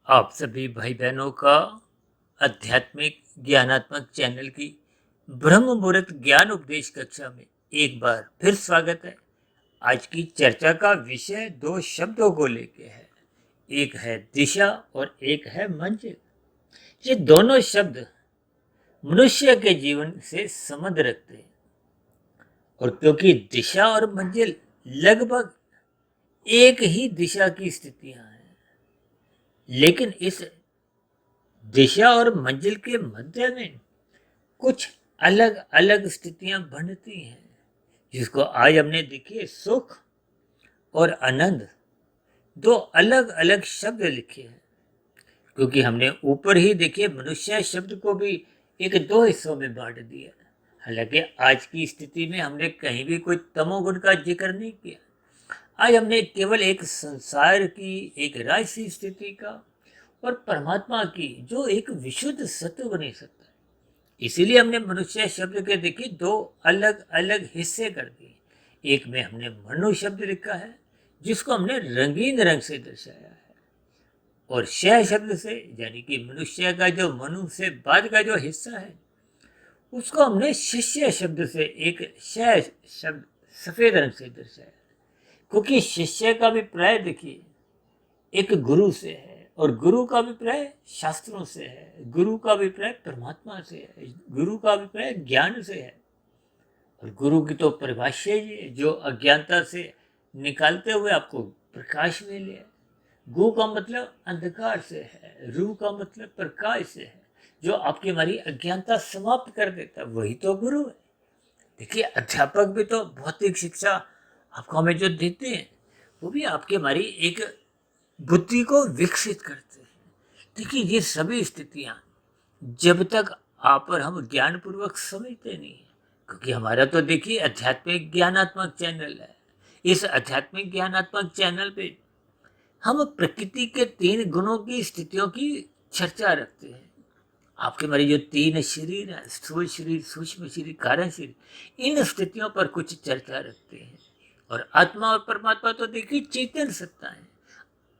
आप सभी भाई बहनों का आध्यात्मिक ज्ञानात्मक चैनल की ब्रह्म मुहूर्त ज्ञान उपदेश कक्षा में एक बार फिर स्वागत है। आज की चर्चा का विषय दो शब्दों को लेके है। एक है दिशा और एक है मंजिल। ये दोनों शब्द मनुष्य के जीवन से संबंध रखते हैं और क्योंकि दिशा और मंजिल लगभग एक ही दिशा की स्थितियां हैं, लेकिन इस दिशा और मंजिल के मध्य में कुछ अलग अलग स्थितियां बनती हैं, जिसको आज हमने देखिए सुख और आनंद दो अलग अलग शब्द लिखे हैं। क्योंकि हमने ऊपर ही देखिए मनुष्य शब्द को भी एक दो हिस्सों में बांट दिया। हालांकि आज की स्थिति में हमने कहीं भी कोई तमोगुण का जिक्र नहीं किया। आज हमने केवल एक संसार की, एक राजसी स्थिति का और परमात्मा की, जो एक विशुद्ध सत्य बनी सत्ता है। इसीलिए हमने मनुष्य शब्द के देखिए दो अलग अलग हिस्से कर दिए। एक में हमने मनु शब्द लिखा है, जिसको हमने रंगीन रंग से दर्शाया है, और शय शब्द से, यानी कि मनुष्य का जो मनु से बाद का जो हिस्सा है, उसको हमने शिष्य शब्द से, एक शय शब्द सफेद रंग से दर्शाया। क्योंकि शिष्य का भी प्राय देखिए एक गुरु से है, और गुरु का अभिप्राय शास्त्रों से है, गुरु का अभिप्राय परमात्मा से है, गुरु का अभिप्राय ज्ञान से है। और गुरु की तो परिभाषा ही है, जो अज्ञानता से निकालते हुए आपको प्रकाश में ले। गु का मतलब अंधकार से है, रू का मतलब प्रकाश से है, जो आपकी हमारी अज्ञानता समाप्त कर देता, वही तो गुरु है। देखिए अध्यापक भी तो भौतिक शिक्षा आपको हमें जो देते हैं, वो भी आपकी हमारी एक बुद्धि को विकसित करते हैं। देखिए ये सभी स्थितियां जब तक आप और हम ज्ञान पूर्वक समझते नहीं है, क्योंकि हमारा तो देखिए आध्यात्मिक ज्ञानात्मक चैनल है। इस आध्यात्मिक ज्ञानात्मक चैनल पे हम प्रकृति के तीन गुणों की स्थितियों की चर्चा रखते हैं। आपके हमारे जो तीन शरीर है, स्थूल शरीर, सूक्ष्म शरीर, कारण शरीर, इन स्थितियों पर कुछ चर्चा रखते हैं। और आत्मा और परमात्मा तो देखिए चेतन सत्ता है।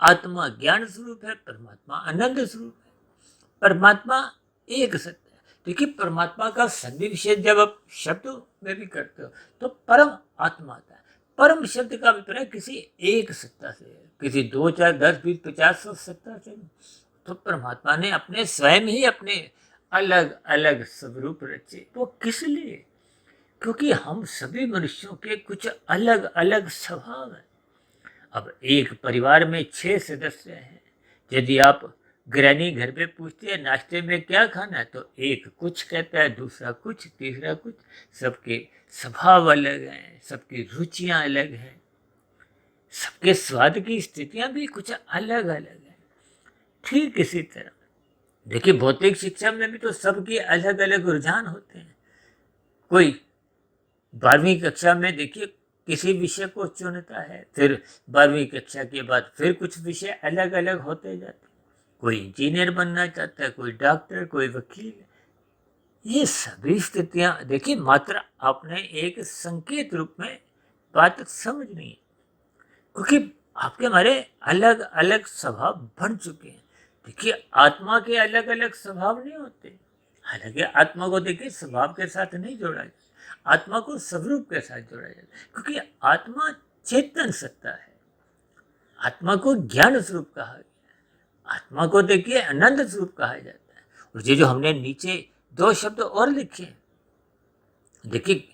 आत्मा ज्ञान स्वरूप है, परमात्मा आनंद स्वरूप है। परमात्मा एक सत्य है। देखिए परमात्मा का सन्धि विषय जब आप शब्द में भी करते हो तो परम आत्मा आता है। परम शब्द का अभिप्राय किसी एक सत्ता से है, किसी 2, 4, 10, 20, 50 सत्ता से नहीं। तो परमात्मा ने अपने स्वयं ही अपने अलग अलग स्वरूप रचे। वो किस लिए? क्योंकि हम सभी मनुष्यों के कुछ अलग अलग स्वभाव हैं। अब एक परिवार में 6 सदस्य हैं। यदि आप गृहिणी घर पे पूछते हैं नाश्ते में क्या खाना है, तो एक कुछ कहता है, दूसरा कुछ, तीसरा कुछ। सबके स्वभाव अलग हैं, सबकी रुचियां अलग हैं, सबके स्वाद की स्थितियां भी कुछ अलग अलग हैं। ठीक इसी तरह देखिए भौतिक शिक्षा में भी तो सबके अलग अलग रुझान होते हैं। कोई 12वीं कक्षा में देखिए किसी विषय को चुनता है, फिर 12वीं कक्षा के बाद फिर कुछ विषय अलग अलग होते जाते हैं। कोई इंजीनियर बनना चाहता है, कोई डॉक्टर, कोई वकील। ये सभी स्थितियां देखिए मात्र आपने एक संकेत रूप में बात समझनी है, क्योंकि आपके हमारे अलग अलग स्वभाव बन चुके हैं। देखिए आत्मा के अलग अलग स्वभाव नहीं होते। हालांकि आत्मा को देखिए स्वभाव के साथ नहीं जोड़ा जाता, आत्मा को स्वरूप के साथ जोड़ा जाता है, क्योंकि आत्मा चेतन सत्ता है। आत्मा को ज्ञान स्वरूप कहा गया, आत्मा को देखिए आनंद स्वरूप कहा जाता है। और ये जो हमने नीचे दो शब्द और लिखे, देखिए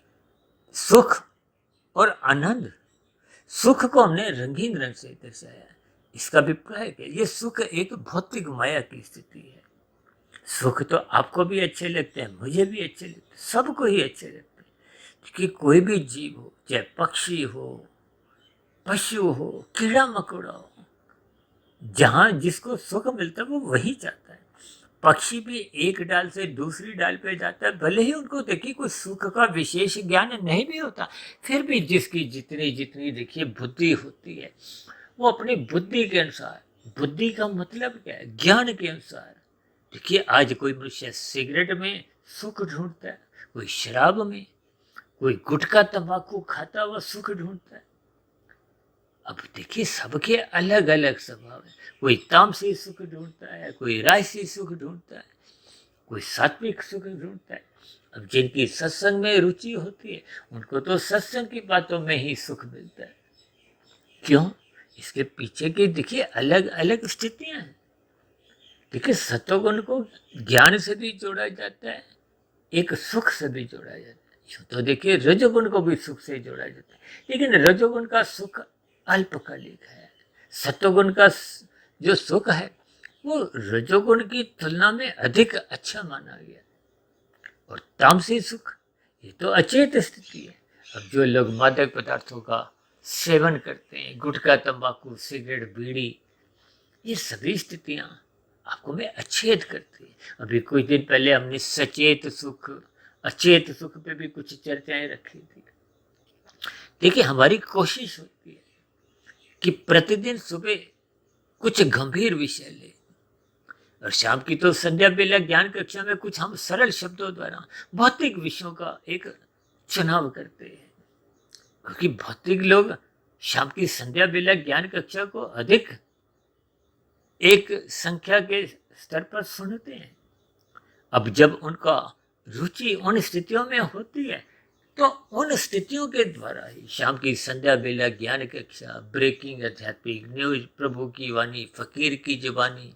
सुख और आनंद। सुख को हमने रंगीन रंग से दर्शाया। इसका अभिप्राय है ये सुख एक भौतिक माया की स्थिति है। सुख तो आपको भी अच्छे लगते हैं, मुझे भी अच्छे लगते हैं, सबको ही अच्छे लगते हैं। कि कोई भी जीव हो, चाहे पक्षी हो, पशु हो, कीड़ा मकोड़ा हो, जहां जिसको सुख मिलता है वो वही चाहता है। पक्षी भी एक डाल से दूसरी डाल पे जाता है, भले ही उनको देखिए कोई सुख का विशेष ज्ञान नहीं भी होता, फिर भी जिसकी जितनी जितनी देखिए बुद्धि होती है, वो अपनी बुद्धि के अनुसार, बुद्धि का मतलब क्या है, ज्ञान के अनुसार। देखिए आज कोई मनुष्य सिगरेट में सुख ढूंढता है, कोई शराब में, कोई गुटखा तंबाकू खाता हुआ सुख ढूंढता है। अब देखिए सबके अलग अलग स्वभाव है, कोई तामसी सुख ढूंढता है, कोई राजसी सुख ढूंढता है, कोई सात्विक सुख ढूंढता है। अब जिनकी सत्संग में रुचि होती है उनको तो सत्संग की बातों में ही सुख मिलता है। क्यों? इसके पीछे की देखिए अलग अलग स्थितियां हैं। देखिए सत्वगुण को ज्ञान से भी जोड़ा जाता है, एक सुख से भी जोड़ा जाता है। यूं तो देखिए रजोगुण को भी सुख से जोड़ा जाता है, लेकिन रजोगुण का सुख अल्पकालिक है। सत्वगुण का जो सुख है वो रजोगुण की तुलना में अधिक अच्छा माना गया। और तामसी सुख ये तो अचेत स्थिति है। अब जो लोग मादक पदार्थों का सेवन करते हैं, गुटखा, तंबाकू, सिगरेट, बीड़ी, ये सभी स्थितियां आपको में अचेत करती है। अभी कुछ दिन पहले हमने सचेत सुख, अचेत सुख पे भी कुछ चर्चाएं रखी थी। देखिए हमारी कोशिश होती है कि प्रतिदिन सुबह कुछ गंभीर विषय ले और शाम की तो संध्या बेला ज्ञान कक्षा में कुछ हम सरल शब्दों द्वारा भौतिक विषयों का एक चुनाव करते हैं, क्योंकि भौतिक लोग शाम की संध्या बेला ज्ञान कक्षा को अधिक एक संख्या के स्तर पर सुनते हैं। अब जब उनका रुचि उन स्थितियों में होती है तो उन स्थितियों के द्वारा ही शाम की संध्या बेला ज्ञान कक्षा, ब्रेकिंग आध्यात्मिक न्यूज, प्रभु की वाणी, फकीर की जुबानी,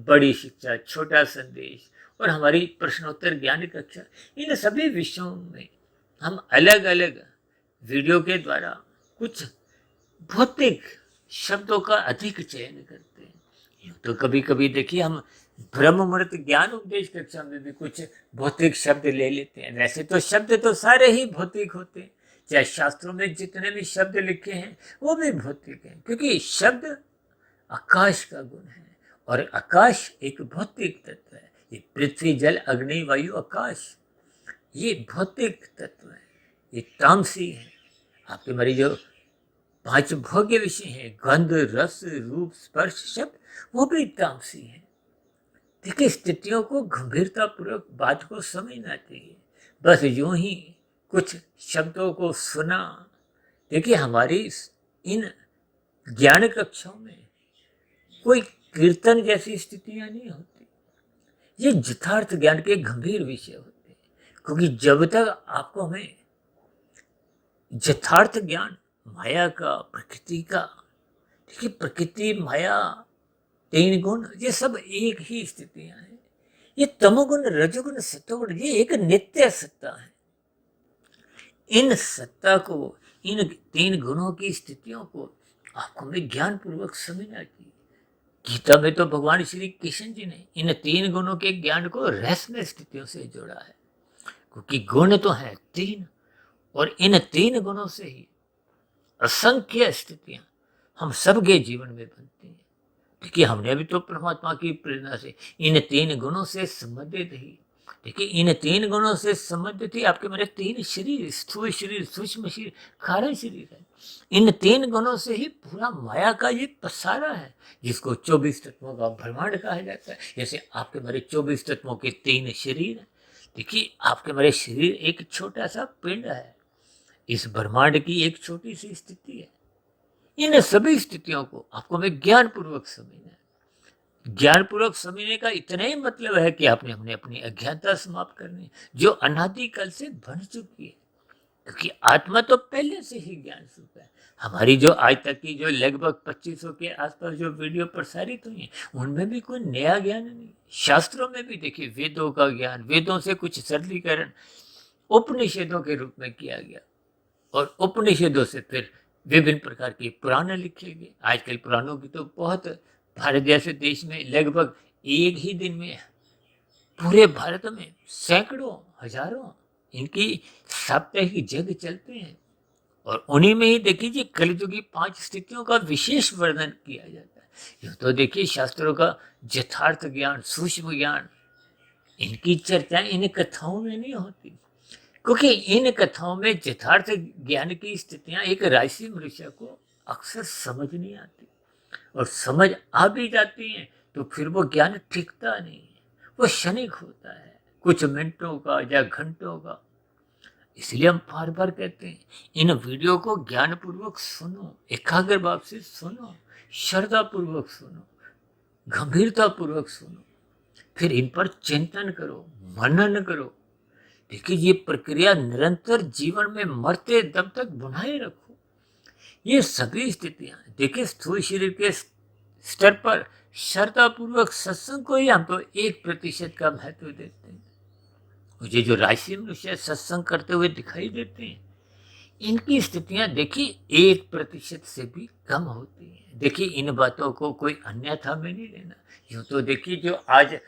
बड़ी शिक्षा, छोटा संदेश और हमारी प्रश्नोत्तर ज्ञान कक्षा, इन सभी विषयों में हम अलग अलग वीडियो के द्वारा कुछ भौतिक शब्दों का अधिक चयन करते हैं। तो कभी कभी देखिए हम ब्रह्म मुहूर्त ज्ञान उपदेश कक्षा में भी कुछ भौतिक शब्द ले लेते हैं। वैसे तो शब्द तो सारे ही भौतिक होते हैं, चाहे शास्त्रों में जितने भी शब्द लिखे हैं वो भी भौतिक हैं, क्योंकि शब्द आकाश का गुण है और आकाश एक भौतिक तत्व है। ये पृथ्वी, जल, अग्नि, वायु, आकाश ये भौतिक तत्व है, ये तामसी है। आपके हमारी जो 5 भोग्य विषय हैं, गंध, रस, रूप, स्पर्श, शब्द, वो भी तामसी है। देखिए स्थितियों को गंभीरता पूर्वक बात को समझना चाहिए। बस यूं ही कुछ शब्दों को सुना। देखिए हमारी इन ज्ञान कक्षाओं में कोई कीर्तन जैसी स्थितियां नहीं होती, ये यथार्थ ज्ञान के गंभीर विषय होते हैं। क्योंकि जब तक आपको हमें यथार्थ ज्ञान माया का, प्रकृति का, देखिए प्रकृति, माया, 3 गुण, ये सब एक ही स्थितियां हैं। ये तमोगुण, रजोगुण, सत्वगुण ये एक नित्य सत्ता है। इन सत्ता को, इन 3 गुणों की स्थितियों को आपको हमें ज्ञान पूर्वक समझना चाहिए। गीता में तो भगवान श्री कृष्ण जी ने इन 3 गुणों के ज्ञान को रहस्यमय स्थितियों से जोड़ा है, क्योंकि गुण तो है 3 और इन 3 गुणों से ही असंख्य स्थितियां हम सबके जीवन में बनती हैं। देखिए हमने भी तो परमात्मा की प्रेरणा से इन 3 गुणों से संबंधित ही, देखिए इन 3 गुणों से संबंधित ही आपके मेरे 3 शरीर, स्थूल शरीर, सूक्ष्म शरीर, कारण शरीर है। इन 3 गुणों से ही पूरा माया का ये पसारा है, जिसको 24 तत्वों का ब्रह्मांड कहा जाता है। जैसे आपके मेरे 24 तत्वों के 3 शरीर हैं। देखिए आपके मेरे शरीर एक छोटा सा पिंड है, इस ब्रह्मांड की एक छोटी सी स्थिति है। इन सभी स्थितियों को आपको हमें ज्ञान पूर्वक समझना है। ज्ञान पूर्वक समझने का इतना ही मतलब है कि आपने हमने अपनी अज्ञानता समाप्त करनी है, जो अनादिकाल से बन चुकी है। क्योंकि आत्मा तो पहले से ही ज्ञान स्वरूप है। हमारी जो आज तक की जो लगभग 2500 के आसपास जो वीडियो प्रसारित हुई है उनमें भी कोई नया ज्ञान नहीं। शास्त्रों में भी देखिए वेदों का ज्ञान, वेदों से कुछ सरलीकरण उपनिषदों के रूप में किया गया और उपनिषदों से फिर विभिन्न प्रकार के पुराण लिखे गए। आजकल पुराणों की तो बहुत, भारत जैसे देश में लगभग एक ही दिन में पूरे भारत में सैकड़ों, हजारों इनकी साप्ताहिक जग चलते हैं और उन्हीं में ही देखिए कलयुगी 5 स्थितियों का विशेष वर्णन किया जाता है। यूँ तो देखिए शास्त्रों का यथार्थ ज्ञान, सूक्ष्म ज्ञान, इनकी चर्चाएं इन कथाओं में नहीं होती, क्योंकि इन कथाओं में यथार्थ ज्ञान की स्थितियां एक राशि मनुष्य को अक्सर समझ नहीं आती, और समझ आ भी जाती हैं तो फिर वो ज्ञान टिकता नहीं है, वो क्षणिक होता है, कुछ मिनटों का या घंटों का। इसलिए हम बार बार कहते हैं इन वीडियो को ज्ञानपूर्वक सुनो, एकाग्र भाव से सुनो, श्रद्धा पूर्वक सुनो, गंभीरता पूर्वक सुनो, फिर इन पर चिंतन करो, मनन करो। देखिए ये प्रक्रिया निरंतर जीवन में मरते दम तक बनाए रखो। ये सभी स्थितियां देखिए स्थूल शरीर के स्तर पर श्रद्धा पूर्वक सत्संग को ही हम तो 1% का महत्व देते हैं। मुझे जो राशि मनुष्य सत्संग करते हुए दिखाई देते हैं, इनकी स्थितियां देखिए 1% से भी कम होती हैं। देखिए इन बातों को कोई अन्यथा में नहीं लेना। यूँ तो देखिए जो आज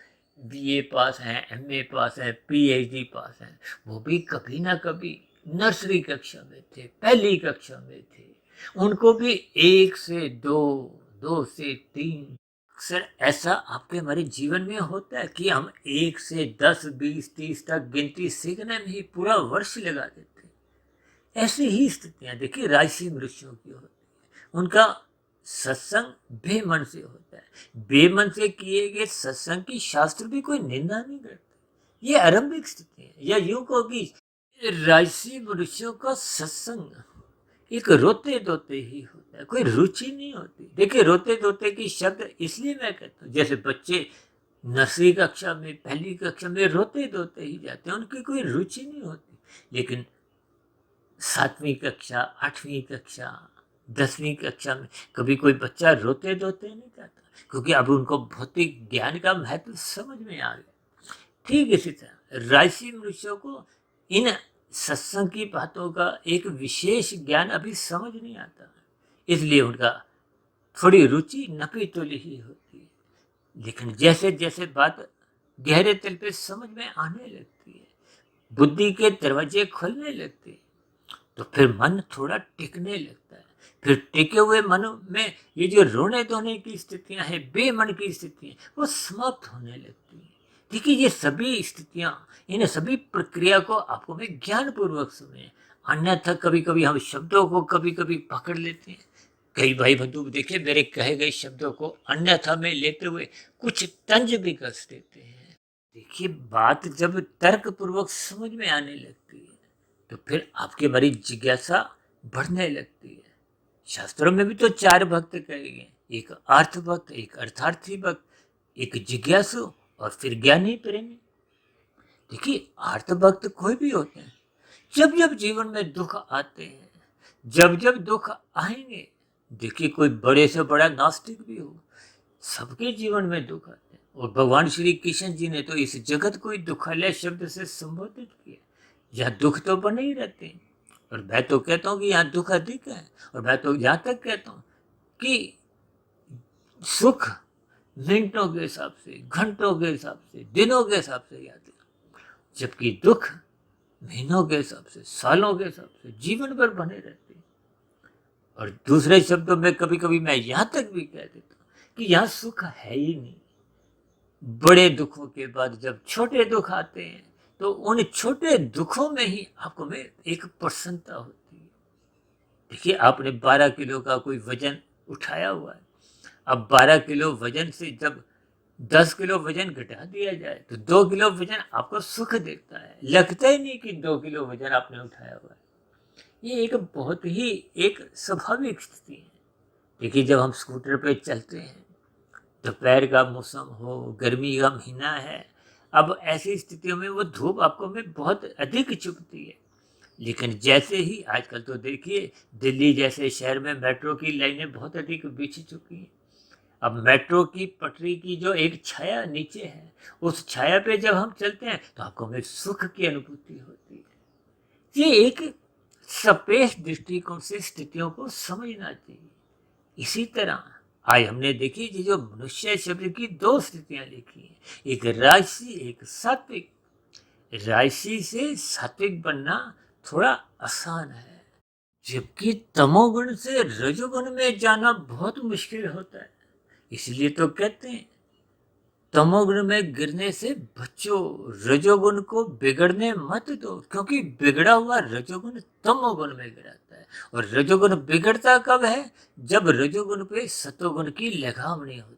BA पास हैं, MA पास हैं, PhD पास हैं, वो भी कभी ना कभी नर्सरी कक्षा में थे, पहली कक्षा में थे। उनको भी 1 से 2, 2 से 3। अक्सर ऐसा आपके हमारे जीवन में होता है कि हम 1 से 10, 20, 30 तक गिनती सीखने में ही पूरा वर्ष लगा देते हैं। ऐसी ही स्थितियां देखिए राशि मनुष्यों की होती है। उनका सत्संग बेमन से होता है। बेमन से किए गए सत्संग की शास्त्र भी कोई निंदा नहीं करते। ये आरंभिक स्थिति है, या यूं कहो कि राशि मनुष्यों का सत्संग एक रोते धोते ही होता है, कोई रुचि नहीं होती। देखिए रोते धोते की शब्द इसलिए मैं कहता हूँ, जैसे बच्चे नर्सरी कक्षा में, पहली कक्षा में रोते धोते ही जाते हैं, उनकी कोई रुचि नहीं होती। लेकिन 7वीं कक्षा, 8वीं कक्षा, 10वीं कक्षा में कभी कोई बच्चा रोते धोते नहीं जाता, क्योंकि अब उनको भौतिक ज्ञान का महत्व समझ में आ गया। ठीक इसी तरह राशि मनुष्यों को इन सत्संग की बातों का एक विशेष ज्ञान अभी समझ नहीं आता, इसलिए उनका थोड़ी रुचि नपी तुली ही होती है। लेकिन जैसे जैसे बात गहरे तल पे समझ में आने लगती है, बुद्धि के दरवाजे खुलने लगते हैं, तो फिर मन थोड़ा टिकने लगता है। फिर टिके हुए मन में ये जो रोने धोने की स्थितियां हैं, बेमन की स्थितियां, वो समाप्त होने लगती हैं। देखिए ये सभी स्थितियां, इन सभी प्रक्रिया को आपको मैं ज्ञान पूर्वक सुने। अन्यथा कभी कभी हम शब्दों को कभी कभी पकड़ लेते हैं। कई भाई बंधु देखिए मेरे कहे गए शब्दों को अन्यथा में लेते हुए कुछ तंज भी कस देते हैं। देखिए बात जब तर्क पूर्वक समझ में आने लगती है, तो फिर आपकी हमारी जिज्ञासा बढ़ने लगती है। शास्त्रों में भी तो 4 भक्त कहे गए, एक अर्थ भक्त, एक अर्थार्थी भक्त, एक जिज्ञासु और फिर ज्ञानी प्रेमी। देखिए अर्थ भक्त कोई भी होते हैं, जब जब जीवन में दुख आते हैं, जब जब दुख आएंगे, देखिए कोई बड़े से बड़ा नास्तिक भी हो, सबके जीवन में दुख आते हैं। और भगवान श्री कृष्ण जी ने तो इस जगत को ही दुखालय शब्द से संबोधित किया। यहाँ दुख तो बने ही रहते हैं, और मैं तो कहता हूँ कि यहाँ दुख अधिक है। और मैं तो यहाँ तक कहता हूँ कि सुख मिनटों के हिसाब से, घंटों के हिसाब से, दिनों के हिसाब से याद है, जबकि दुख महीनों के हिसाब से, सालों के हिसाब से जीवन भर बने रहते हैं। और दूसरे शब्दों में कभी कभी मैं यहाँ तक भी कह देता हूँ कि यहाँ सुख है ही नहीं। बड़े दुखों के बाद जब छोटे दुख आते हैं, तो उन छोटे दुखों में ही आपको में एक प्रसन्नता होती है। देखिए आपने 12 किलो का कोई वजन उठाया हुआ है, अब 12 किलो वजन से जब 10 किलो वजन घटा दिया जाए, तो 2 किलो वजन आपको सुख देता है, लगता ही नहीं कि 2 किलो वजन आपने उठाया हुआ है। ये एक बहुत ही एक स्वाभाविक स्थिति है। देखिए जब हम स्कूटर पे चलते हैं, दोपहर का मौसम हो, गर्मी का महीना है, अब ऐसी स्थितियों में वो धूप आपको में बहुत अधिक चुभती है। लेकिन जैसे ही आजकल तो देखिए दिल्ली जैसे शहर में मेट्रो की लाइनें बहुत अधिक बिछ चुकी हैं। अब मेट्रो की पटरी की जो एक छाया नीचे है, उस छाया पे जब हम चलते हैं तो आपको में सुख की अनुभूति होती है। ये एक सापेक्ष दृष्टिकोण से स्थितियों को समझना चाहिए। इसी तरह आज हमने देखी कि जो मनुष्य शब्द की 2 स्थितियां लिखी हैं, एक राजसी, एक सात्विक। राजसी से सात्विक बनना थोड़ा आसान है, जबकि तमोगुण से रजोगुण में जाना बहुत मुश्किल होता है। इसलिए तो कहते हैं तमोगुण में गिरने से बचो, रजोगुण को बिगड़ने मत दो, क्योंकि बिगड़ा हुआ रजोगुण तमोगुण में गिराता है। और रजोगुण बिगड़ता कब है? जब रजोगुण पे सतोगुण की लगाम नहीं होती।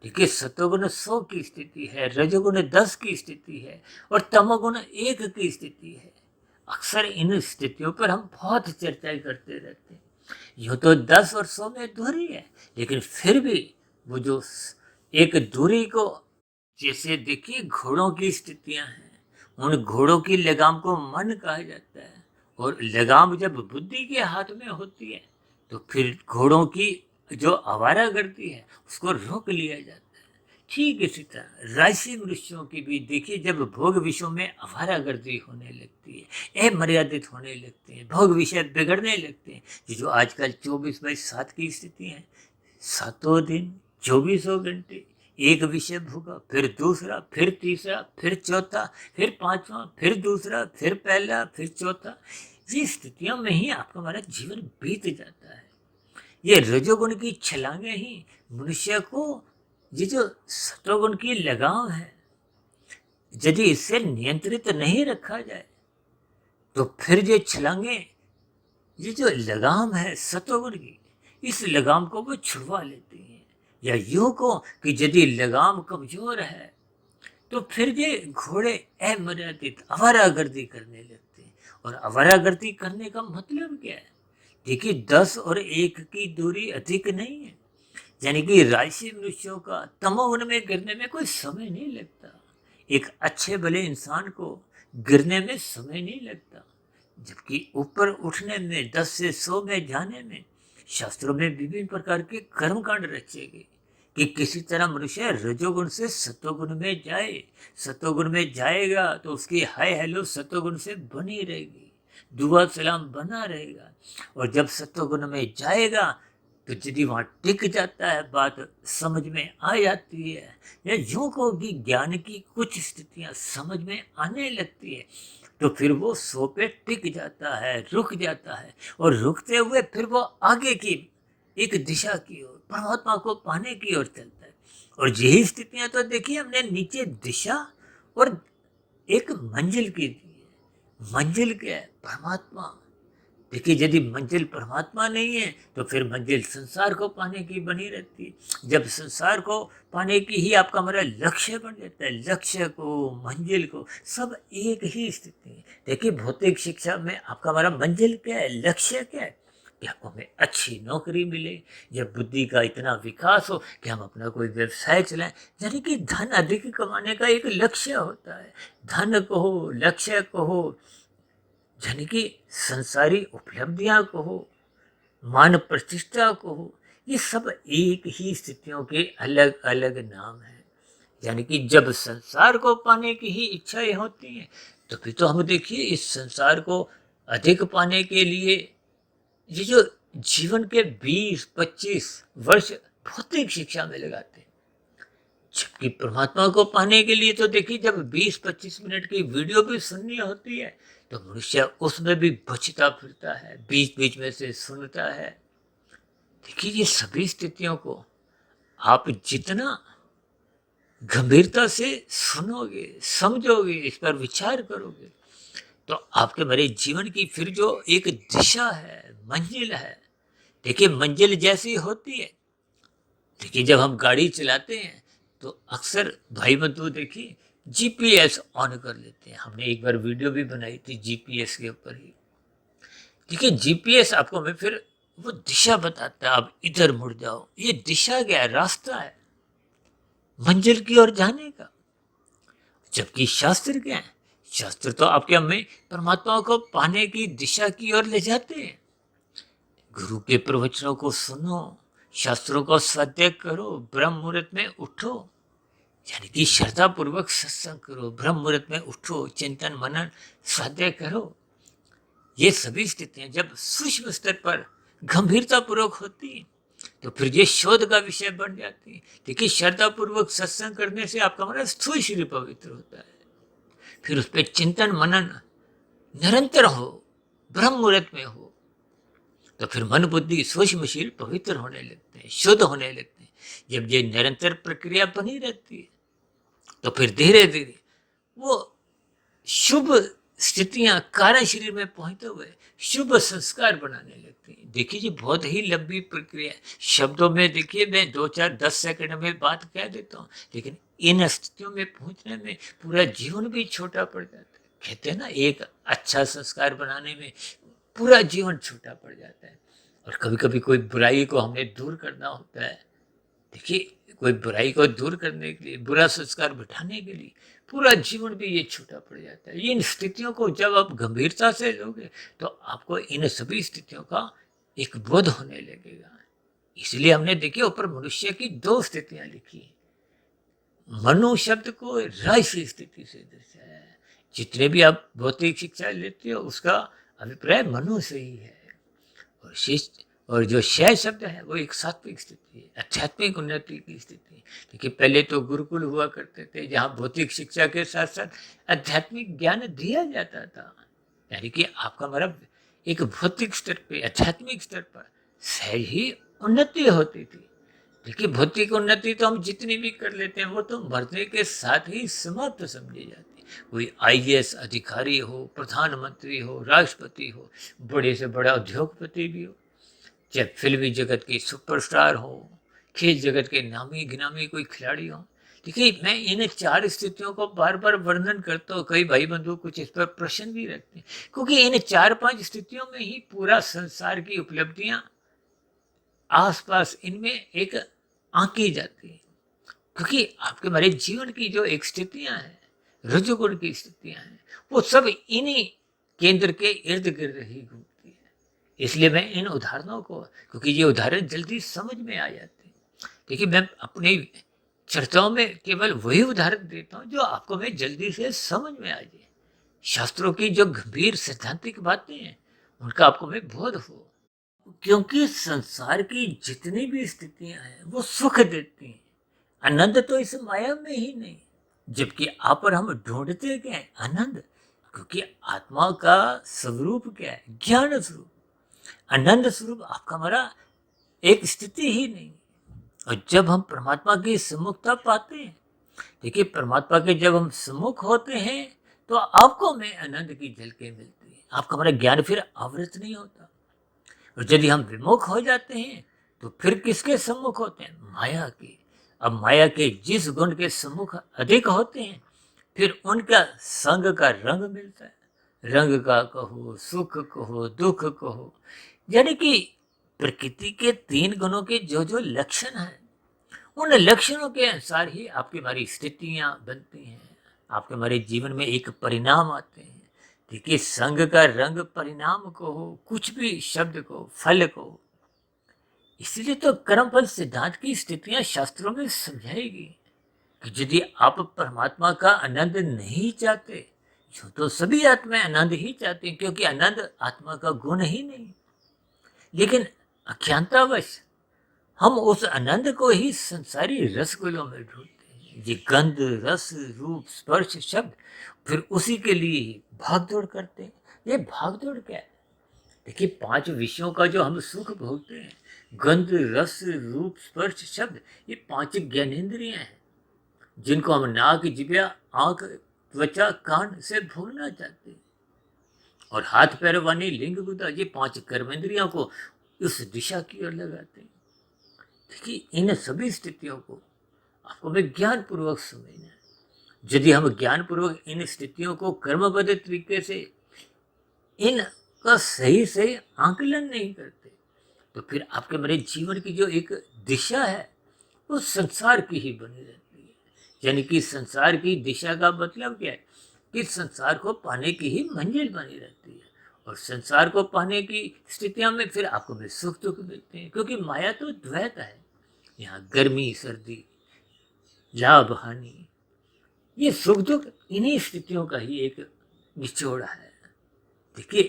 देखिए सतोगुण 100 की स्थिति है, रजोगुण 10 की स्थिति है, और तमोगुण 1 की स्थिति है। अक्सर इन स्थितियों पर हम बहुत चर्चा करते रहते हैं। यूँ तो 10 वर्षों में दूरी है, लेकिन फिर भी वो जो एक दूरी को, जैसे देखिए घोड़ों की स्थितियां हैं, उन घोड़ों की लगाम को मन कहा जाता है, और लगाम जब बुद्धि के हाथ में होती है तो फिर घोड़ों की जो आवारागर्दी है उसको रोक लिया जाता है। ठीक इसी तरह राशि मनुष्यों की भी देखिए, जब भोग विषयों में आवारागर्दी होने लगती है, अमर्यादित होने लगते हैं, भोग विषय बिगड़ने लगते हैं, जो आजकल 24/7 की स्थिति है, सातों दिन 24 घंटे एक विषय भोगा, फिर दूसरा, फिर तीसरा, फिर चौथा, फिर पांचवा, फिर दूसरा, फिर पहला, फिर चौथा। ये स्थितियों में ही आपका हमारा जीवन बीत जाता है। ये रजोगुण की छलांगे ही मनुष्य को, ये जो सतोगुण की लगाम है, यदि इससे नियंत्रित नहीं रखा जाए तो फिर ये छलांगे, ये जो लगाम है सतोगुण की, इस लगाम को वो छुड़वा लेती हैं। या यूं को कि यदि लगाम कमजोर है तो फिर ये घोड़े अमर्यादित आवारागर्दी करने लगते हैं। और आवारागर्दी करने का मतलब क्या है? देखिए 10 और 1 की दूरी अधिक नहीं है, यानी कि राशि मनुष्यों का तमोगुण में गिरने में कोई समय नहीं लगता। एक अच्छे भले इंसान को गिरने में समय नहीं लगता, जबकि ऊपर उठने में, 10 से 100 में जाने में शास्त्रों में विभिन्न प्रकार के कर्मकांड रचे गए कि किसी तरह मनुष्य रजोगुण से सतोगुण में जाए। सतोगुण में जाएगा तो उसकी हाय हेलो सतोगुण से बनी रहेगी, दुआ सलाम बना रहेगा। और जब सतोगुण में जाएगा तो यदि वहां टिक जाता है, बात समझ में आ जाती है, या यूं को भी ज्ञान की कुछ स्थितियां समझ में आने लगती है, तो फिर वो 100 पे टिक जाता है, रुक जाता है, और रुकते हुए फिर वो आगे की एक दिशा की ओर, परमात्मा को पाने की ओर चलता है। और यही स्थितियां तो देखिए हमने नीचे दिशा और एक मंजिल की दी है। मंजिल क्या है? परमात्मा। देखिए यदि मंजिल परमात्मा नहीं है तो फिर मंजिल संसार को पाने की बनी रहती है। जब संसार को पाने की ही आपका हमारा लक्ष्य बन जाता है, लक्ष्य को, मंजिल को, सब एक ही स्थिति है। देखिए भौतिक शिक्षा में आपका हमारा मंजिल क्या है, लक्ष्य क्या है? कि आपको हमें अच्छी नौकरी मिले, या बुद्धि का इतना विकास हो कि हम अपना कोई व्यवसाय चलाएं। यानी कि धन अधिक कमाने का एक लक्ष्य होता है। धन को हो, लक्ष्य को हो, यानी कि संसारी उपलब्धियां को हो, मान प्रतिष्ठा को हो, ये सब एक ही स्थितियों के अलग अलग नाम हैं। यानी कि जब संसार को पाने की ही इच्छाएं होती हैं तो फिर तो हम देखिए इस संसार को अधिक पाने के लिए ये जो जीवन के 20-25 वर्ष भौतिक शिक्षा में लगाते हैं, जबकि परमात्मा को पाने के लिए तो देखिए जब 20-25 मिनट की वीडियो भी सुननी होती है तो मनुष्य उसमें भी बचता फिरता है, बीच बीच में से सुनता है। देखिए ये सभी स्थितियों को आप जितना गंभीरता से सुनोगे, समझोगे, इस पर विचार करोगे, तो आपके मेरे जीवन की फिर जो एक दिशा है, मंजिल है। देखिए मंजिल जैसी होती है, देखिए जब हम गाड़ी चलाते हैं तो अक्सर भाई बंधु देखिए जीपीएस ऑन कर लेते हैं। हमने एक बार वीडियो भी बनाई थी जीपीएस के ऊपर ही। देखिए जीपीएस आपको हमें फिर वो दिशा बताता है, आप इधर मुड़ जाओ। ये दिशा क्या है? रास्ता है मंजिल की ओर जाने का। जबकि शास्त्र क्या है? शास्त्र तो आपके हमें परमात्मा को पाने की दिशा की ओर ले जाते हैं। गुरु के प्रवचनों को सुनो, शास्त्रों को स्वाध्याय करो, ब्रह्म मुहूर्त में उठो, यानी कि श्रद्धा पूर्वक सत्संग करो, ब्रह्म मुहूर्त में उठो, चिंतन मनन स्वाध्याय करो। ये सभी स्थितियां जब सूक्ष्म स्तर पर गंभीरता पूर्वक होती है तो फिर ये शोध का विषय बन जाती है। देखिए श्रद्धा पूर्वक सत्संग करने से आपका मन स्थूल शरीर पवित्र होता है, फिर उस पर चिंतन मनन निरंतर हो, ब्रह्म मुहूर्त में हो, तो फिर मन बुद्धि सूक्ष्म शरीर पवित्र होने लगते हैं, शुद्ध होने लगते हैं। जब ये निरंतर प्रक्रिया बनी रहती है तो फिर धीरे धीरे वो शुभ स्थितियां कारण शरीर में पहुंचते हुए शुभ संस्कार बनाने लगते हैं। देखिए जी बहुत ही लंबी प्रक्रिया है। शब्दों में देखिए मैं 2-4-10 सेकंड में बात कह देता हूँ, लेकिन इन स्थितियों में पहुंचने में पूरा जीवन भी छोटा पड़ जाता है। कहते हैं ना, एक अच्छा संस्कार बनाने में पूरा जीवन छूटा पड़ जाता है। और कभी कभी कोई बुराई को हमें दूर करना होता है। देखिए, कोई बुराई को दूर करने के लिए, बुरा संस्कार बिठाने के लिए पूरा जीवन भी ये छूटा पड़ जाता है। इन स्थितियों को जब आप गंभीरता से लोगे तो आपको इन सभी स्थितियों का एक बोध होने लगेगा। इसलिए हमने देखिए ऊपर मनुष्य की दो स्थितियां लिखी हैं। मनु शब्द को रहस्य स्थिति से दर्शाया है। जितने भी आप भौतिक शिक्षा लेते हो उसका अभिप्राय मनु से ही है। और शिष्ट और जो शय शब्द है वो एक सात्विक स्थिति है, आध्यात्मिक उन्नति की स्थिति है। देखिए, पहले तो गुरुकुल हुआ करते थे जहाँ भौतिक शिक्षा के साथ साथ आध्यात्मिक ज्ञान दिया जाता था। यानी कि आपका मतलब एक भौतिक स्तर पे, आध्यात्मिक स्तर पर सहज ही उन्नति होती थी। देखिए, भौतिक उन्नति तो हम जितनी भी कर लेते हैं वो तो मरने के साथ ही समाप्त समझी जाती है। कोई आईएएस अधिकारी हो, प्रधानमंत्री हो, राष्ट्रपति हो, बड़े से बड़ा उद्योगपति भी हो, चाहे फिल्मी जगत के सुपरस्टार हो, खेल जगत के नामी गिनामी कोई खिलाड़ी हो। देखिए, मैं इन चार स्थितियों को बार बार वर्णन करता हूँ। कई भाई बंधु कुछ इस पर प्रश्न भी रखते हैं, क्योंकि इन 4-5 स्थितियों में ही पूरा संसार की उपलब्धियां आसपास इनमें एक आंकी जाती है। क्योंकि आपके हमारे जीवन की जो एक स्थितियां हैं, रजोगुण की स्थितियां हैं, वो सब इन्हीं केंद्र के इर्द गिर्द ही घूमती है। इसलिए मैं इन उदाहरणों को, क्योंकि ये उदाहरण जल्दी समझ में आ जाते हैं। देखिए, मैं अपनी चर्चाओं में केवल वही उदाहरण देता हूँ जो आपको मैं जल्दी से समझ में आ जाए। शास्त्रों की जो गंभीर सैद्धांतिक बातें हैं उनका आपको मैं बोध हो। क्योंकि संसार की जितनी भी स्थितियां हैं वो सुख देती हैं। आनंद तो इस माया में ही नहीं। जबकि आप और हम ढूंढते क्या है? आनंद। क्योंकि आत्मा का स्वरूप क्या है? ज्ञान स्वरूप। आनंद स्वरूप आपका हमारा एक स्थिति ही नहीं। और जब हम परमात्मा की सम्मुखता पाते हैं, देखिए, परमात्मा के जब हम सम्मुख होते हैं तो आपको हमें आनंद की झलकें मिलती है। आपका हमारा ज्ञान फिर आवृत नहीं होता। और यदि हम विमुख हो जाते हैं तो फिर किसके सम्मुख होते हैं? माया के। अब माया के जिस गुण के सम्मुख अधिक होते हैं फिर उनका संग का रंग मिलता है। रंग का कहो, सुख कहो, दुख कहो, यानी कि प्रकृति के 3 गुणों के जो जो लक्षण हैं उन लक्षणों के अनुसार ही आपकी हमारी स्थितियां बनती हैं। आपके हमारे जीवन में एक परिणाम आते हैं। देखिए, संग का रंग परिणाम को हो, कुछ भी शब्द को, फल को। इसलिए तो कर्मफल सिद्धांत की स्थितियां शास्त्रों में समझाएगी कि यदि आप परमात्मा का आनंद नहीं चाहते, जो तो सभी आत्माएं आनंद ही चाहती हैं, क्योंकि आनंद आत्मा का गुण ही नहीं। लेकिन अज्ञानतावश हम उस आनंद को ही संसारी रसगुल्लों में ढूंढते हैं। ये गंध, रस, रूप, स्पर्श, शब्द, फिर उसी के लिए ही भागदौड़ करते हैं। ये भागदौड़ क्या है? देखिए, 5 विषयों का जो हम सुख भोगते हैं, गंध, रस, रूप, स्पर्श, शब्द, ये 5 ज्ञानेंद्रियां हैं जिनको हम नाक, जिभ्या, आंख, त्वचा, कान से भोगना चाहते हैं। और हाथ पैर वाणी, लिंग, गुदा, ये 5 कर्मेंद्रियों को उस दिशा की ओर लगाते हैं। देखिए, इन सभी स्थितियों को आपको मैं ज्ञान पूर्वक समझना है। यदि हम ज्ञान पूर्वक इन स्थितियों को कर्मबद्ध तरीके से इनका सही से आंकलन नहीं करते तो फिर आपके मेरे जीवन की जो एक दिशा है वो संसार की ही बनी रहती है। यानी कि संसार की दिशा का मतलब क्या है? कि संसार को पाने की ही मंजिल बनी रहती है। और संसार को पाने की स्थितियां में फिर आपको भी सुख दुख मिलते हैं, क्योंकि माया तो द्वैत है। यहाँ गर्मी सर्दी, लाभ हानि, ये सुख दुख इन्हीं स्थितियों का ही एक निचोड़ है। देखिए,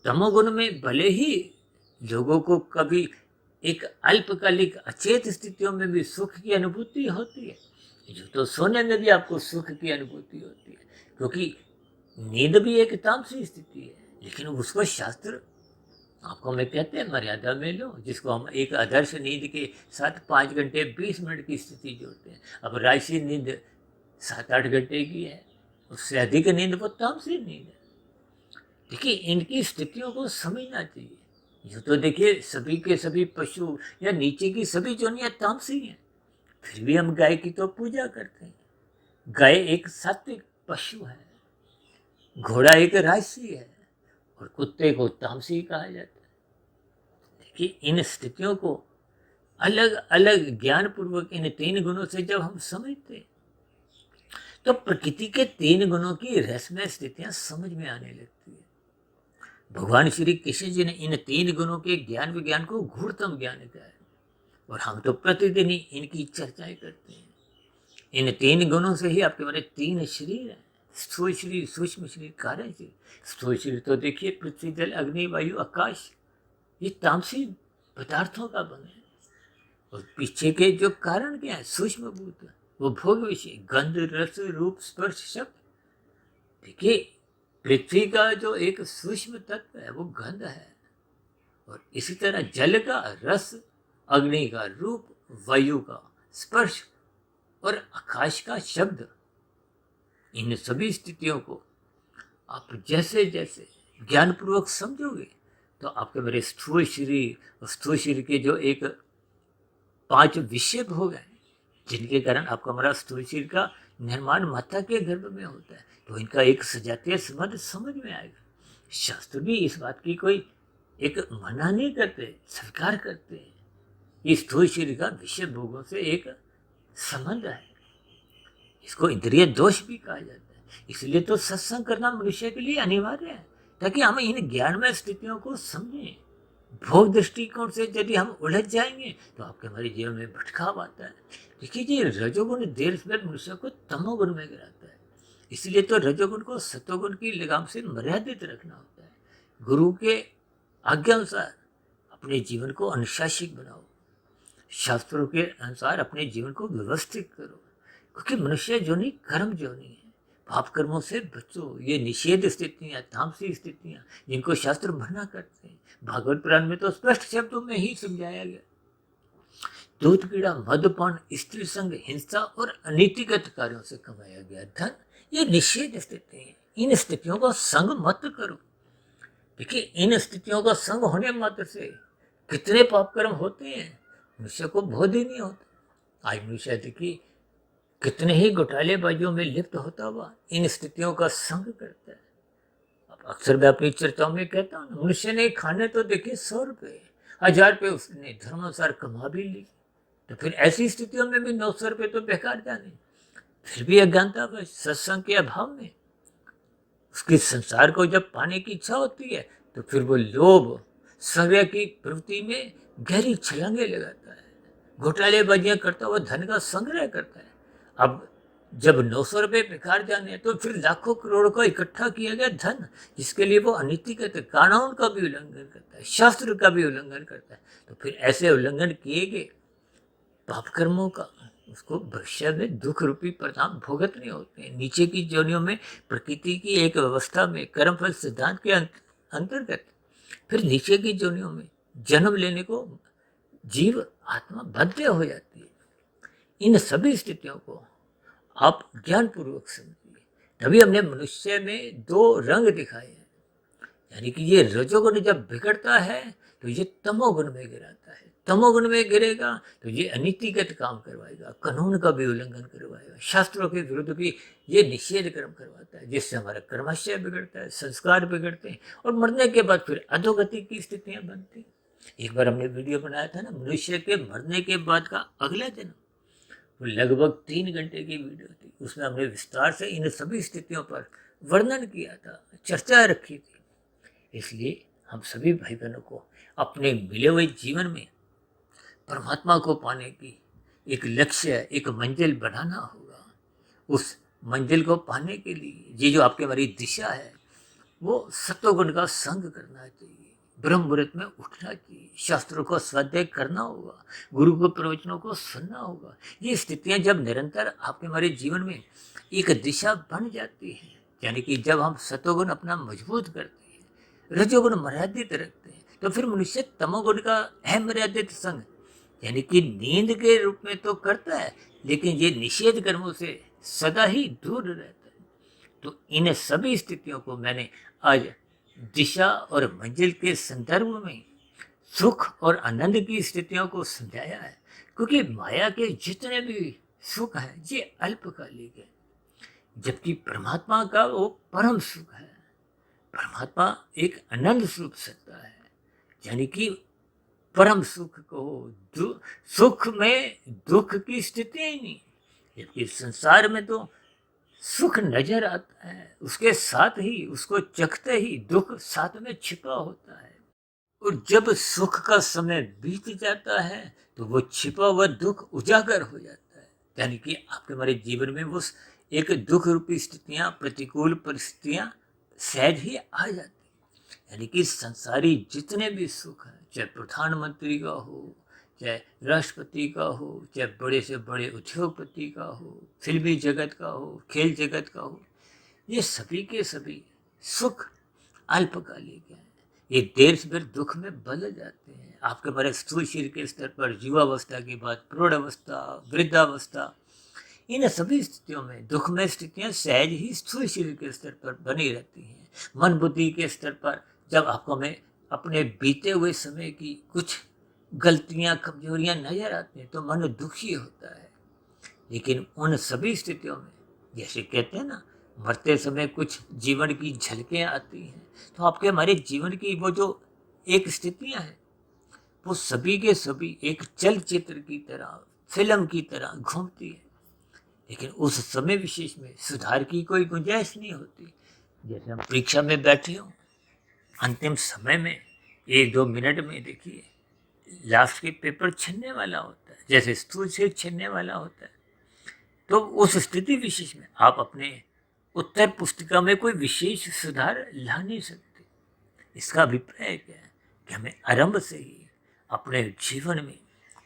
तमोगुण में भले ही लोगों को कभी एक अल्पकालिक अचेत स्थितियों में भी सुख की अनुभूति होती है, जो तो सोने में भी आपको सुख की अनुभूति होती है, क्योंकि नींद भी एक तामसी स्थिति है। लेकिन उसको शास्त्र आपको मैं कहते हैं मर्यादा में लो, जिसको हम एक आदर्श नींद के साथ 5 घंटे 20 मिनट की स्थिति जोड़ते हैं। अब राशि नींद 7-8 घंटे की है, उससे अधिक नींद वो तामसी नींद है। देखिए, इनकी स्थितियों को समझना चाहिए। यूँ तो देखिए, सभी के सभी पशु या नीचे की सभी जोनियाँ तामसी हैं, फिर भी हम गाय की तो पूजा करते हैं। गाय एक सात्विक पशु है। घोड़ा एक राजसी है और कुत्ते को तामसी कहा जाता है। देखिए, इन स्थितियों को अलग अलग ज्ञान पूर्वक इन 3 गुणों से जब हम समझते हैं तो प्रकृति के 3 गुणों की रहस्यमय स्थितियां समझ में आने लगती है। भगवान श्री कृष्ण जी ने इन 3 गुणों के ज्ञान विज्ञान को गूढ़तम ज्ञान कहा है और हम तो प्रतिदिन ही इनकी चर्चाएं करते हैं। इन 3 गुणों से ही आपके हमारे 3 शरीर हैं, स्थूल शरीर, सूक्ष्म शरीर, कारण शरीर। स्थूल शरीर तो देखिए पृथ्वी, जल, अग्नि, वायु, आकाश, ये तामसी पदार्थों का बन है। और पीछे के जो कारण क्या है, सूक्ष्म भूत, वो भोग विषय, गंध, रस, रूप, स्पर्श, शब्द। देखिए, पृथ्वी का जो एक सूक्ष्म तत्व है वो गंध है, और इसी तरह जल का रस, अग्नि का रूप, वायु का स्पर्श और आकाश का शब्द। इन सभी स्थितियों को आप जैसे जैसे ज्ञानपूर्वक समझोगे तो आपके मेरे स्थूल शरीर और स्थूल शरीर के जो एक 5 विषय भोग हैं, जिनके कारण आपका हमारा स्थूल शरीर का निर्माण माता के गर्भ में होता है, तो इनका एक सजातीय संबंध समझ में आएगा। शास्त्र भी इस बात की कोई एक मना नहीं करते, स्वीकार करते हैं। इस स्थूल शरीर का विषय भोगों से एक संबंध है। इसको इंद्रिय दोष भी कहा जाता है। इसलिए तो सत्संग करना मनुष्य के लिए अनिवार्य है, ताकि हम इन ज्ञानमय स्थितियों को समझें। भोग दृष्टिकोण से यदि हम उलझ जाएंगे तो आपके हमारे जीवन में भटकाव आता है। देखिए जी, रजोगुण देर से मनुष्य को तमोगुण में गिराता है। इसलिए तो रजोगुण को सतोगुण की लगाम से मर्यादित रखना होता है। गुरु के आज्ञा अनुसार अपने जीवन को अनुशासित बनाओ, शास्त्रों के अनुसार अपने जीवन को व्यवस्थित करो, क्योंकि मनुष्य जोनी कर्म जोनी है। पाप कर्मों से बचो। ये निषेध स्थितियां, तामसी स्थितियां, जिनको शास्त्र मना करते हैं। भागवत पुराण में तो स्पष्ट शब्दों में ही समझाया गया। दूध, कीड़ा, मदपान, स्त्री संग, हिंसा और अनीतिगत कार्यों से कमाया गया धन, ये निषेध स्थिति है। इन स्थितियों का संग मत करो। देखिए, इन स्थितियों का संग होने मात्र से कितने पाप कर्म होते हैं, मनुष्य को बोध ही नहीं होता। आज मनुष्य देखिए कितने ही घोटालेबाजियों में लिप्त होता हुआ इन स्थितियों का संग करता है। अब अक्सर मैं अपनी चर्चाओं में कहता हूँ, मनुष्य ने खाने तो देखिए 100 रुपये, 1000 रुपये उसने धर्मानुसार कमा भी ली, तो फिर ऐसी स्थितियों में भी 900 रुपये तो बेकार जाने। फिर भी अज्ञानता व सत्संग के अभाव में उसकी संसार को जब पाने की इच्छा होती है तो फिर वो लोभ, संग्रह की प्रवृत्ति में गहरी छलांगे लगाता है, घोटालेबाजियां करता हुआ धन का संग्रह करता है। अब जब 900 रुपये बेकार जाने तो फिर लाखों करोड़ों का इकट्ठा किया गया धन, जिसके लिए वो अनीतिगत कानून का भी उल्लंघन करता है, शास्त्र का भी उल्लंघन करता है, तो फिर ऐसे उल्लंघन किए गए पाप कर्मों का उसको भविष्य में दुख रूपी परिणाम भुगतने होते हैं। नीचे की योनियों में प्रकृति की एक व्यवस्था में कर्मफल सिद्धांत के अंतर्गत फिर नीचे की योनियों में जन्म लेने को जीव आत्मा बाध्य हो जाती है। इन सभी स्थितियों को आप ज्ञानपूर्वक समझिए। तभी हमने मनुष्य में 2 रंग दिखाए हैं, यानी कि ये रजोगुण जब बिगड़ता है तो ये तमोगुण में गिराता है। तमोगुण में गिरेगा तो ये अनीतिगत काम करवाएगा, कानून का भी उल्लंघन करवाएगा, शास्त्रों के विरुद्ध भी ये निषेध कर्म करवाता है, जिससे हमारा कर्माशय बिगड़ता है, संस्कार बिगड़ते हैं और मरने के बाद फिर अधोगति की स्थितियां बनती हैं। एक बार हमने वीडियो बनाया था ना, मनुष्य के मरने के बाद का अगला जन्म, वो लगभग 3 घंटे की वीडियो थी। उसमें हमने विस्तार से इन सभी स्थितियों पर वर्णन किया था, चर्चा रखी थी। इसलिए हम सभी भाई बहनों को अपने मिले हुए जीवन में परमात्मा को पाने की एक लक्ष्य, एक मंजिल बनाना होगा। उस मंजिल को पाने के लिए ये जो आपके हमारी दिशा है, वो सत्वगुण का संग करना चाहिए, ब्रह्म मुहूर्त में उठना चाहिए, शास्त्रों को स्वाध्याय करना होगा, गुरु के प्रवचनों को सुनना होगा। ये स्थितियां जब निरंतर आपके हमारे जीवन में एक दिशा बन जाती है, यानी कि जब हम सत्वगुण अपना मजबूत करते हैं, रजोगुण मर्यादित रखते हैं, तो फिर मनुष्य तमोगुण का अमर्यादित संग, यानी कि नींद के रूप में तो करता है, लेकिन ये निषेध कर्मों से सदा ही दूर रहता है। तो इन सभी स्थितियों को मैंने आज दिशा और मंजिल के संदर्भ में सुख और आनंद की स्थितियों को समझाया है, क्योंकि माया के जितने भी सुख हैं ये अल्पकालिक है। जबकि परमात्मा का वो परम सुख है। परमात्मा एक आनंद स्वरूप सत्ता है, यानी कि परम सुख को सुख में दुख की स्थिति ही नहीं। जबकि संसार में तो सुख नजर आता है, उसके साथ ही उसको चखते ही दुख साथ में छिपा होता है। और जब सुख का समय बीत जाता है तो वो छिपा हुआ दुख उजागर हो जाता है, यानी कि आपके हमारे जीवन में वो एक दुख रूपी स्थितियां, प्रतिकूल परिस्थितियां सहज ही आ जाती हैं। यानी कि संसारी जितने भी सुख हैं, चाहे प्रधानमंत्री का हो, चाहे राष्ट्रपति का हो, चाहे बड़े से बड़े उद्योगपति का हो, फिल्मी जगत का हो, खेल जगत का हो, ये सभी के सभी सुख अल्पकालिक हैं। ये देर से देर दुख में बदल जाते हैं। आपके हमारे स्थूल शरीर के स्तर पर युवावस्था के बाद प्रौढ़ावस्था, वृद्धावस्था, इन सभी स्थितियों में दुखमय स्थितियां सहज ही स्थूल शरीर के स्तर पर बनी रहती हैं। मन बुद्धि के स्तर पर जब आपको हमें अपने बीते हुए समय की कुछ गलतियां, कमजोरियां नजर आती हैं तो मन दुखी होता है। लेकिन उन सभी स्थितियों में, जैसे कहते हैं ना, मरते समय कुछ जीवन की झलकें आती हैं, तो आपके हमारे जीवन की वो जो एक स्थितियां हैं, वो सभी के सभी एक चलचित्र की तरह, फिल्म की तरह घूमती है। लेकिन उस समय विशेष में सुधार की कोई गुंजाइश नहीं होती। जैसे हम परीक्षा में बैठे हों, अंतिम समय में 1-2 मिनट में देखिए लास्ट के पेपर छिनने वाला होता है, जैसे स्थूल से छिनने वाला होता है। तो उस स्थिति विशेष में आप अपने उत्तर पुस्तिका में कोई विशेष सुधार ला नहीं सकते। इसका अभिप्राय क्या है कि हमें आरंभ से ही अपने जीवन में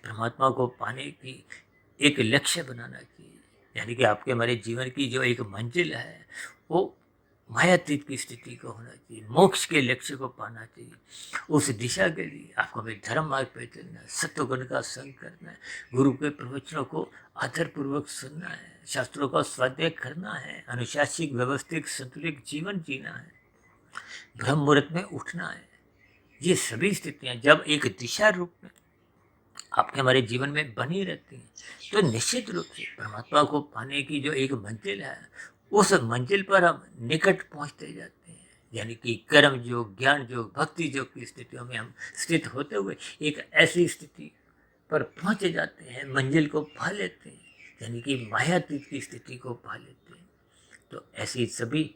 परमात्मा को पाने की एक लक्ष्य बनाना चाहिए। यानी कि आपके हमारे जीवन की जो एक मंजिल है वो मायातीत की स्थिति को होना चाहिए, मोक्ष के लक्ष्य को पाना चाहिए। उस दिशा के लिए आपको हमें धर्म मार्ग पर चलना है, सत्वगुण का संग करना है, गुरु के प्रवचनों को आदरपूर्वक सुनना है, शास्त्रों का स्वाध्याय करना है, अनुशासित व्यवस्थित संतुलित जीवन जीना है, ब्रह्म मुहूर्त में उठना है। ये सभी स्थितियां जब एक दिशा रूप में आपके हमारे जीवन में बनी रहती हैं तो निश्चित रूप से परमात्मा को पाने की जो एक मंजिल है, उस मंजिल पर हम निकट पहुंचते जाते हैं। यानी कि कर्म योग, ज्ञान योग, भक्ति योग की स्थितियों में हम स्थित होते हुए एक ऐसी स्थिति पर पहुंच जाते हैं, मंजिल को पा लेते हैं, यानी कि मायातीत की स्थिति को पा लेते हैं। तो ऐसी सभी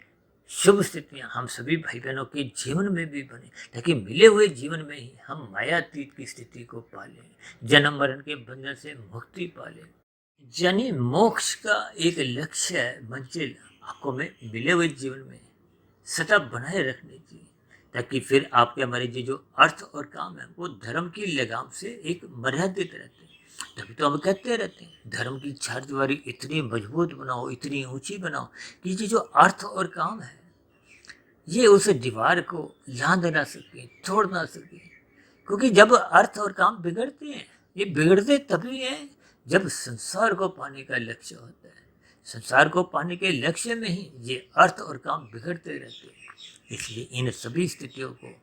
शुभ स्थितियां हम सभी भाई बहनों के जीवन में भी बने, ताकि मिले हुए जीवन में ही हम मायातीत की स्थिति को पालें, जन्म मरण के बंधन से मुक्ति पालें। यानी मोक्ष का एक लक्ष्य है, मंजिल आपको में मिले हुए जीवन में सदा बनाए रखनी चाहिए, ताकि फिर आपके हमारे जो अर्थ और काम है वो धर्म की लगाम से एक मर्यादित रहते हैं। तभी तो हम कहते रहते हैं धर्म की चारदीवारी इतनी मजबूत बनाओ, इतनी ऊंची बनाओ कि ये जो अर्थ और काम है ये उस दीवार को लांघ ना सके, तोड़ ना सके। क्योंकि जब अर्थ और काम बिगड़ते हैं, ये बिगड़ते तभी हैं जब संसार को पाने का लक्ष्य होता है। संसार को पाने के लक्ष्य में ही ये अर्थ और काम बिगड़ते रहते हैं। इसलिए इन सभी स्थितियों को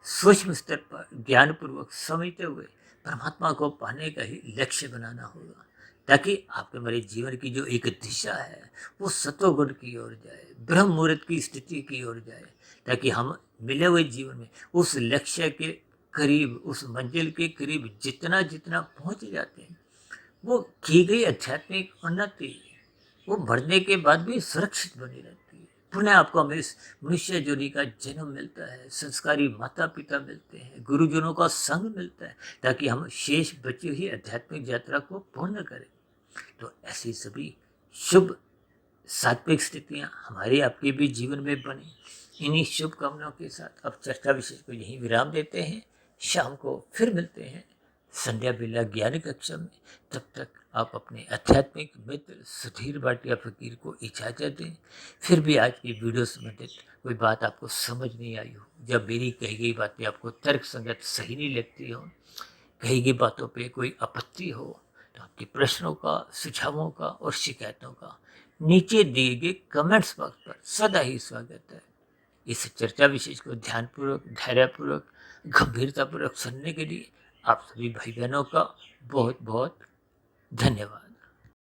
सूक्ष्म स्तर पर ज्ञानपूर्वक समझते हुए परमात्मा को पाने का ही लक्ष्य बनाना होगा, ताकि आपके हमारे जीवन की जो एक दिशा है वो सतोगुण की ओर जाए, ब्रह्म मुहूर्त की स्थिति की ओर जाए, ताकि हम मिले हुए जीवन में उस लक्ष्य के करीब, उस मंजिल के करीब जितना जितना पहुंच जाते हैं, वो की गई आध्यात्मिक उन्नति वो बढ़ने के बाद भी सुरक्षित बनी रहती है। पुनः आपको हमें इस मनुष्य जोनी का जन्म मिलता है, संस्कारी माता पिता मिलते हैं, गुरुजनों का संग मिलता है, ताकि हम शेष बची हुई आध्यात्मिक यात्रा को पूर्ण करें। तो ऐसी सभी शुभ सात्विक स्थितियां हमारे आपके भी जीवन में बने, इन्हीं शुभकामनाओं के साथ अब चर्चा विषय को यहीं विराम देते हैं। शाम को फिर मिलते हैं संध्या बेला ज्ञान कक्षा में। तब तक आप अपने आध्यात्मिक मित्र सुधीर भाटिया फकीर को इजाज़त दें। फिर भी आज की वीडियो संबंधित कोई बात आपको समझ नहीं आई हो, जब मेरी कही गई बातें आपको तर्क संगत सही नहीं लगती हो, कही गई बातों पे कोई आपत्ति हो, तो आपके प्रश्नों का, सुझावों का और शिकायतों का नीचे दिए गए कमेंट्स बॉक्स पर सदा ही स्वागत है। इस चर्चा विशेष को ध्यानपूर्वक, धैर्यपूर्वक, गंभीरतापूर्वक सुनने के लिए आप सभी भाई बहनों का बहुत बहुत धन्यवाद।